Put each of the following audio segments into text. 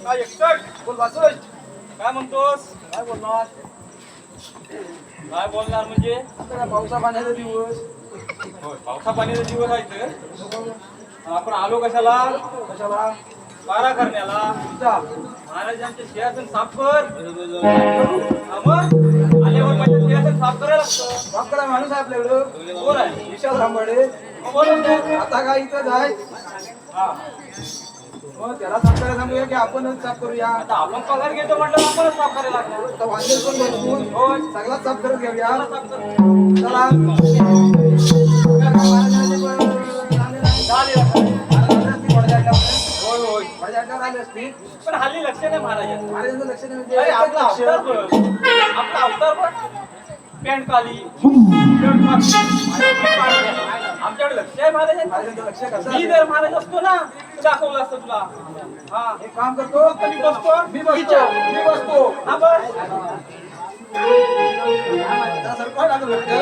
काय एकटक बोल वाचोय. काय म्हणतोस? काय बोलणार? काय बोलणार म्हणजे आता पावसा पाण्याचा दिवस. होय, पावसा पाण्याचा दिवस आहे इथं. आपण आलो कशाला? कशाला? पारा करण्याला. जा. महाराजांचे सिंहासन साफ कर. हा मग आल्यावर माझ्या सिंहासन साफ करायला लागतं. साफ करा माणूस आहे आपल्याकडं. कोण आहे? विशाल रामबडे. मग बोलून दे. आता काय इथं जाय. हा, मग त्याला साफ करायला सांगूया की आपणच साफ करूया. आता आपण पगार घेतो म्हटलं आपणच साफ करायला लागणार. आता वांदेल पण भरपूर. होय, सगळा साफ करत घेऊया. त्याला साफ कर. चला. झाली आता. होय होय, पण हल्ली लक्ष नाही महाराजांचं. अरे आपला अवतार बघ. आपला अवतार बघ. पॅन्ट काली, शर्ट काली. आमच्याकडे लक्ष आहे महाराजांचं. मी जर महाराज असतो ना तर दाखवलं असतं तुला. हा, एक काम करतो. मी बसतो. मी बसतो. हा बस. त्याला सरकवायला लागलं वाटतं.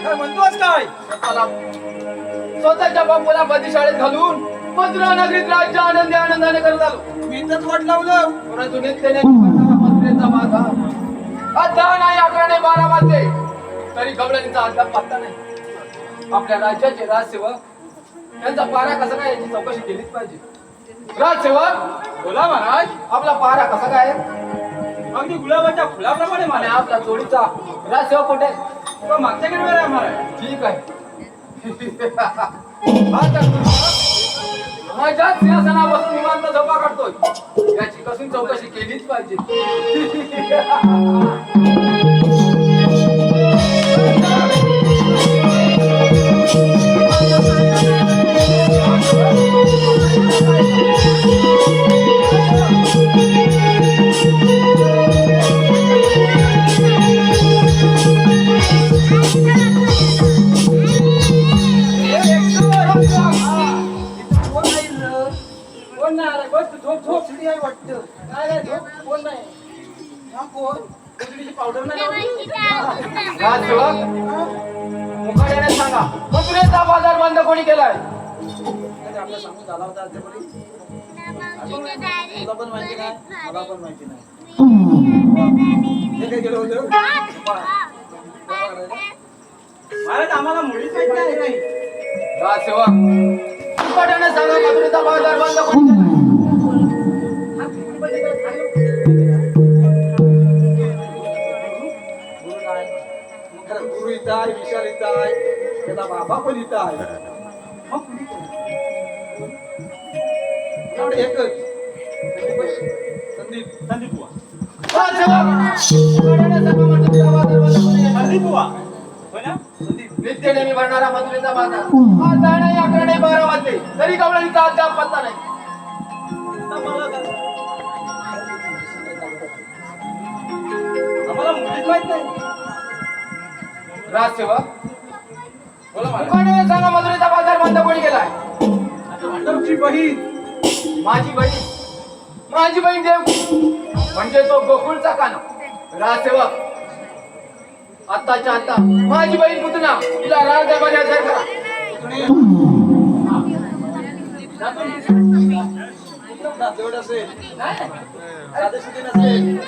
काय म्हणतोस काय? स्वतःच्या बापूला बदी घालून मथुरा नगरीत राज्य आनंदाने करत आलो. मी इथंच वाट लावलं. परंतु नित्यने मंत्र्यांचा माझा आता नाही 11 नाही 12 वाजले तरी गवळणीचा अद्याप पत्ता नाही. आपल्या राज्याचे राजसेवक त्यांचा पारा कसा काय याची चौकशी केलीच पाहिजे. राजसेवक बोला महाराज. आपला पारा कसा काय अगदी गुलाबाच्या फुलाप्रमाणे आणि मला. आपला जोडीचा राजसेवक कुठे तो मागच्या गेटवर आहे महाराज. ठीक आहे. माझ्या सिंहासनापासून निवांत झोपा काढतोय याची कसून चौकशी केलीच पाहिजे. पावडर नाही राजसेवक मुखाड्याने सांगा मथुरेचा बाजार बंद कोणी केलाय. आपला सांगून झाला होता आजपर्यंत. तुला पण माहिती नाही, मला पण माहिती नाही. हे काय केलं होतं महाराज? आम्हाला मुळीच माहिती नाही. राजसेवक मुखाड्याने सांगा मथुरेचा बाजार बंद कोणी केलाय. गुरु इथं आहे, विशाल इथं आहे, त्याचा बाबा पण इथं आहे. एवढं एकच संदीप. संदीप बुवा. संदीप बुवा होय ना? संदीप. नित्यने मी भरणारा मथुरेचा बाजार आता नाही 11 नाही 12 वाजले तरी गवळणीचा अद्याप पत्ता नाही. आम्हाला मुळीच माहित नाही. राजसेवक बोला मला सांगा मथुरेचा बाजार बंद कोणी केलाय. तुमची बहीण. माझी बहीण देव म्हणजे तो गोकुळचा काना. राजसेवक आताच्या आता माझी बहीण पुतना तिला राजदरबारी हजर करा. जेवढं असेल साधेसुधे नसेल.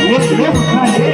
ये पुत्रा ये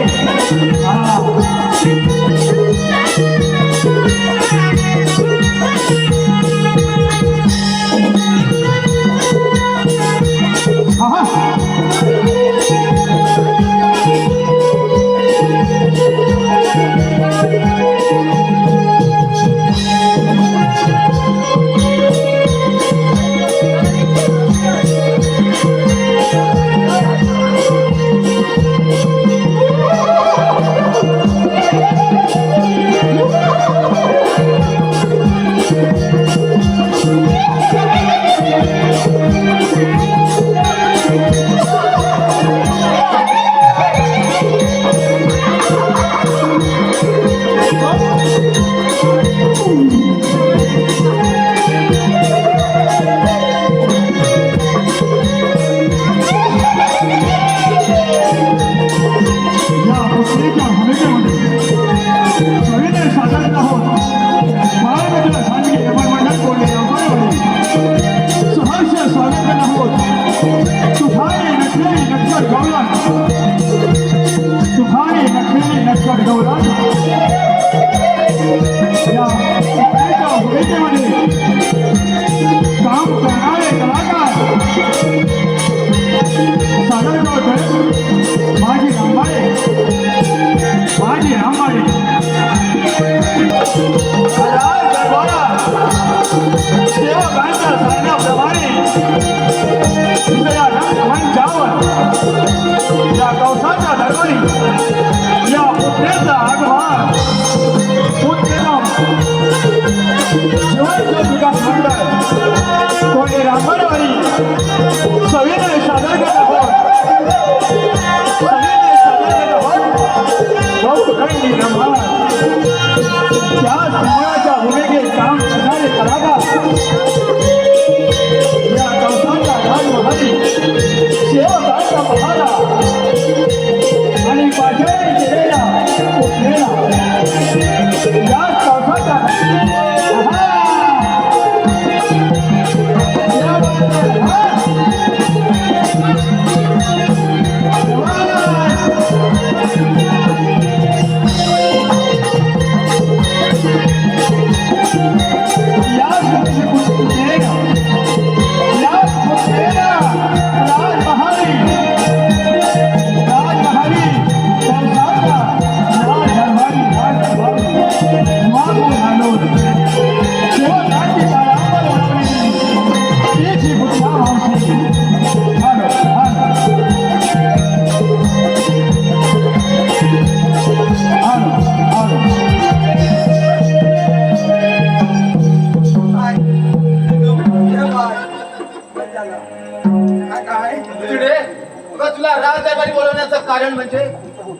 कारण म्हणजे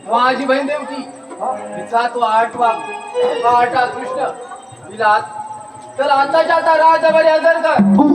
माझी बहीण देवकी तिचा तो आठवा कृष्ण तिला तर आताच्या आता राजबरी हजर कर.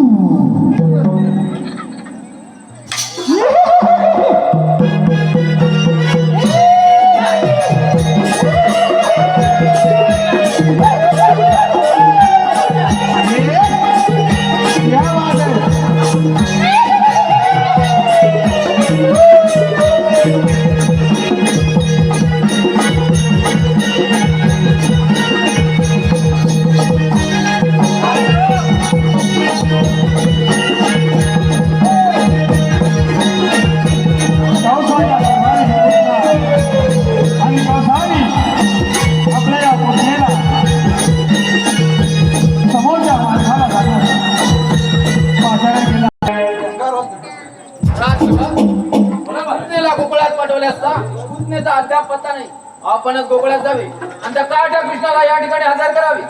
अद्याप पत्ता नाही. आपणच गोकुळात जावे आणि त्या काळ्या कृष्णाला या ठिकाणी हजर करावे.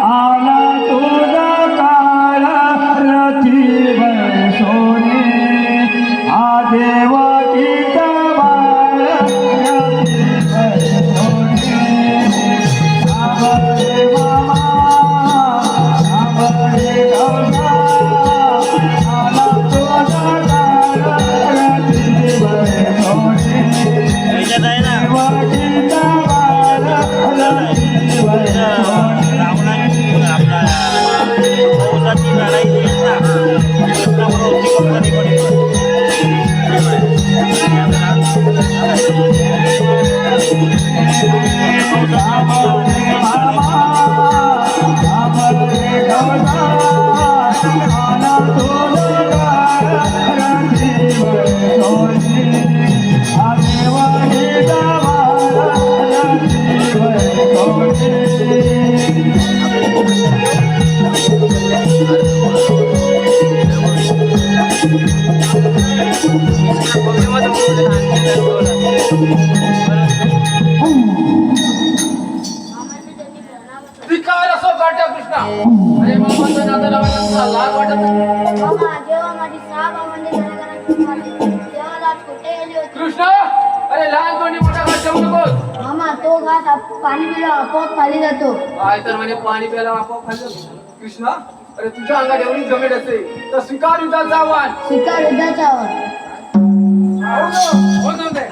आला तुझा काळा रथी सोने आ देवकीचा बाळ आबळे मामा आबळे गौसा आला तुझा काळा रथी सोने देवकीचा बाळ विकार असो काट्या कृष्णा अरे मामाचं नातं लावायला तुला लाज वाटत नाही? मामा जेव्हा माझी 6 भावंडे घराघरात फिरवाली, तेव्हा लाज कुठे गेली होती? कृष्णा अरे लहान तोंडी मोठा घात ठेवू नकोस. मामा तो घास पाणी पिलं आपोआप खाली जातो. काय तर म्हणे पाणी प्यायला आपोआप खाल्लं. कृष्णा अरे तुझ्या अंगात एवढी जमीन असेल तर स्वीकार युद्धाचं आव्हान. स्वीकार युद्धाचा आवाज. हो जाऊ दे.